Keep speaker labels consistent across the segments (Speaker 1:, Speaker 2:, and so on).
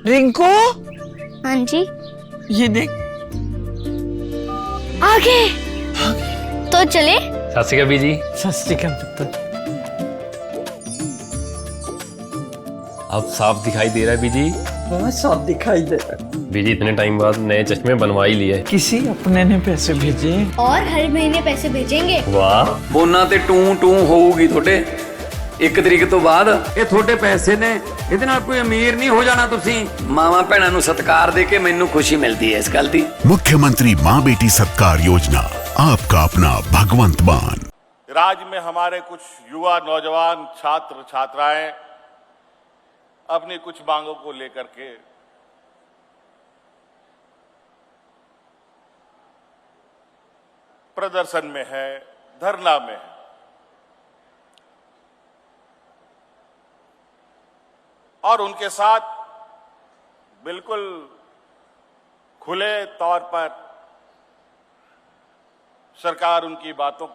Speaker 1: रिंकू,
Speaker 2: हाँ जी।
Speaker 1: ये देख।
Speaker 2: आगे तो चले।
Speaker 3: सत श्री अकाल बीजी।
Speaker 1: सत श्री अकाल पुत्र।
Speaker 3: अब साफ दिखाई दे रहा है बीजी।
Speaker 1: हाँ, साफ दिखाई दे रहा है।
Speaker 3: बीजी इतने टाइम बाद नए चश्मे बनवा ही लिए।
Speaker 1: किसी अपने ने पैसे भेजे
Speaker 2: और हर महीने पैसे भेजेंगे।
Speaker 3: वाह।
Speaker 4: बोना ते टू टू होगी थोड़े 1 तरीक तो बाद ये थोड़े पैसे ने ਇਹਦੇ ਨਾਲ कोई अमीर नहीं हो जाना तुसी मावा भैणा ਨੂੰ सत्कार दे के मैनू खुशी मिलती है इस गल दी।
Speaker 5: मुख्यमंत्री माँ बेटी सत्कार योजना, आपका अपना भगवंत मान।
Speaker 6: राज्य में हमारे कुछ युवा नौजवान छात्र छात्राएं अपनी कुछ मांगों को लेकर के प्रदर्शन में है, धरना में है। और उनके साथ बिल्कुल खुले तौर पर सरकार उनकी बातों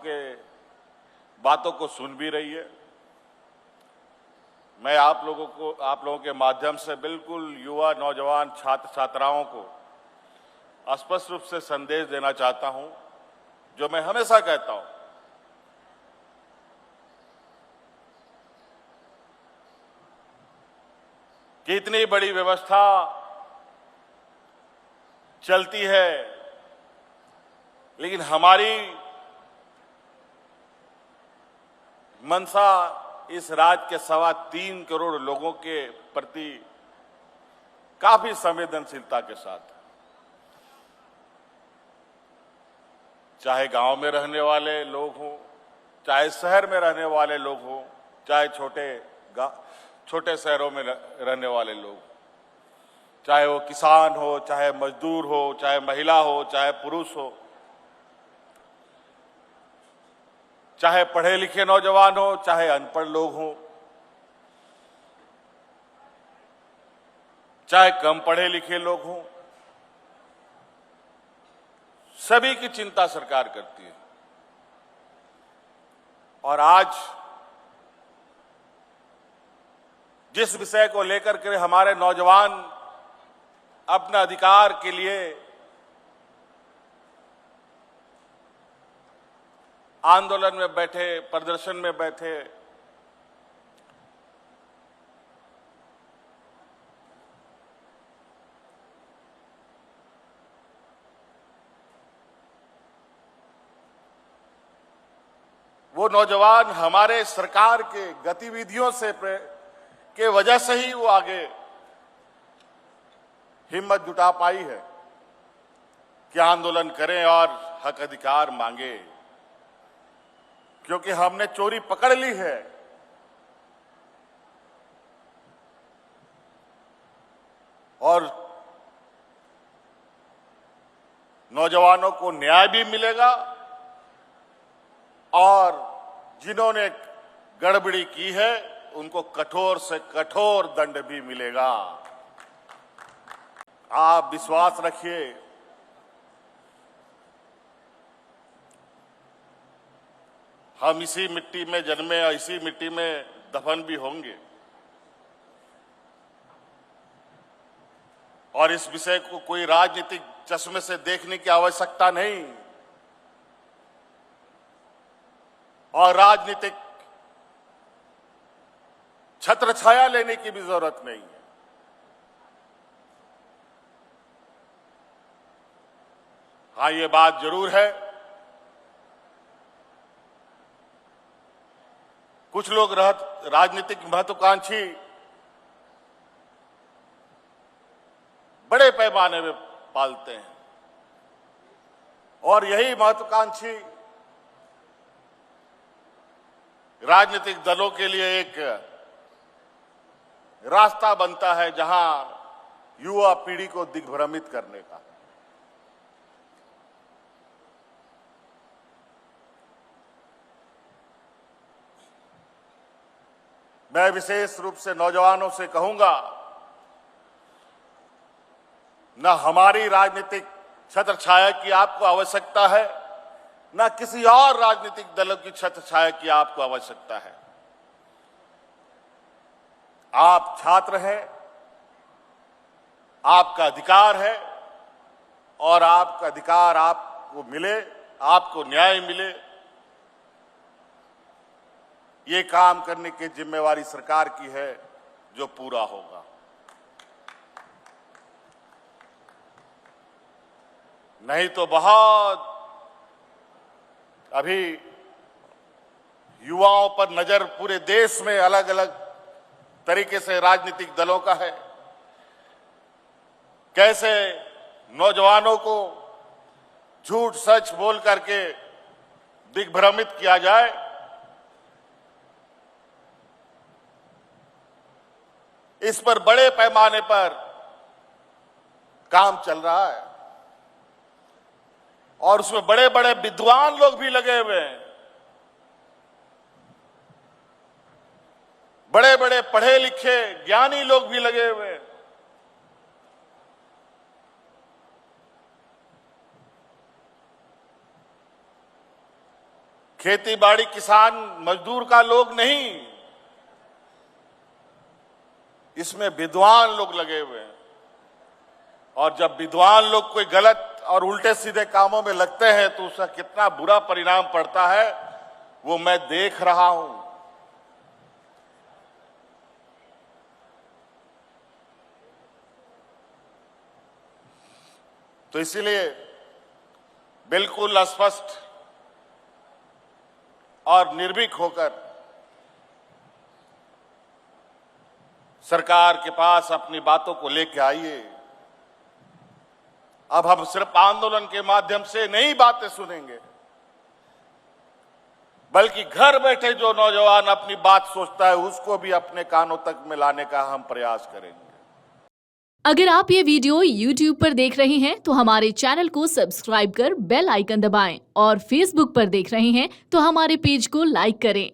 Speaker 6: को सुन भी रही है। मैं आप लोगों के माध्यम से बिल्कुल युवा नौजवान छात्र छात्राओं को स्पष्ट रूप से संदेश देना चाहता हूं, जो मैं हमेशा कहता हूं कि इतनी बड़ी व्यवस्था चलती है, लेकिन हमारी मंशा इस राज्य के 3.25 करोड़ लोगों के प्रति काफी संवेदनशीलता के साथ, चाहे गांव में रहने वाले लोग हों, चाहे शहर में रहने वाले लोग हों, चाहे छोटे शहरों में रहने वाले लोग, चाहे वो किसान हो, चाहे मजदूर हो, चाहे महिला हो, चाहे पुरुष हो, चाहे पढ़े लिखे नौजवान हो, चाहे अनपढ़ लोग हों, चाहे कम पढ़े लिखे लोग हों, सभी की चिंता सरकार करती है। और आज जिस विषय को लेकर के हमारे नौजवान अपने अधिकार के लिए आंदोलन में बैठे, प्रदर्शन में बैठे, वो नौजवान हमारे सरकार के गतिविधियों से के वजह से ही वो आगे हिम्मत जुटा पाई है कि आंदोलन करें और हक अधिकार मांगे, क्योंकि हमने चोरी पकड़ ली है। और नौजवानों को न्याय भी मिलेगा और जिन्होंने गड़बड़ी की है उनको कठोर से कठोर दंड भी मिलेगा। आप विश्वास रखिए, हम इसी मिट्टी में जन्मे और इसी मिट्टी में दफन भी होंगे। और इस विषय को कोई राजनीतिक चश्मे से देखने की आवश्यकता नहीं और राजनीतिक छत्र छाया लेने की भी जरूरत नहीं है। हाँ, ये बात जरूर है, कुछ लोग राजनीतिक महत्वाकांक्षी बड़े पैमाने में पालते हैं और यही महत्वाकांक्षी राजनीतिक दलों के लिए एक रास्ता बनता है जहां युवा पीढ़ी को दिग्भ्रमित करने का। मैं विशेष रूप से नौजवानों से कहूंगा, न हमारी राजनीतिक छत्र छाया की आपको आवश्यकता है, न किसी और राजनीतिक दलों की छत्र छाया की आपको आवश्यकता है। आप छात्र हैं, आपका अधिकार है और आपका अधिकार आपको मिले, आपको न्याय मिले, ये काम करने की जिम्मेवारी सरकार की है जो पूरा होगा। नहीं तो बहुत अभी युवाओं पर नजर पूरे देश में अलग अलग तरीके से राजनीतिक दलों का है। कैसे नौजवानों को झूठ सच बोल करके दिग्भ्रमित किया जाए, इस पर बड़े पैमाने पर काम चल रहा है और उसमें बड़े बड़े विद्वान लोग भी लगे हुए हैं, बड़े बड़े पढ़े लिखे ज्ञानी लोग भी लगे हुए हैं। खेती बाड़ी किसान मजदूर का लोग नहीं, इसमें विद्वान लोग लगे हुए हैं। और जब विद्वान लोग कोई गलत और उल्टे सीधे कामों में लगते हैं तो उसका कितना बुरा परिणाम पड़ता है वो मैं देख रहा हूं। तो इसीलिए बिल्कुल स्पष्ट और निर्भीक होकर सरकार के पास अपनी बातों को लेकर आइए। अब हम सिर्फ आंदोलन के माध्यम से नहीं बातें सुनेंगे, बल्कि घर बैठे जो नौजवान अपनी बात सोचता है उसको भी अपने कानों तक में लाने का हम प्रयास करेंगे।
Speaker 7: अगर आप ये वीडियो YouTube पर देख रहे हैं तो हमारे चैनल को सब्सक्राइब कर बेल आइकन दबाएं और Facebook पर देख रहे हैं तो हमारे पेज को लाइक करें।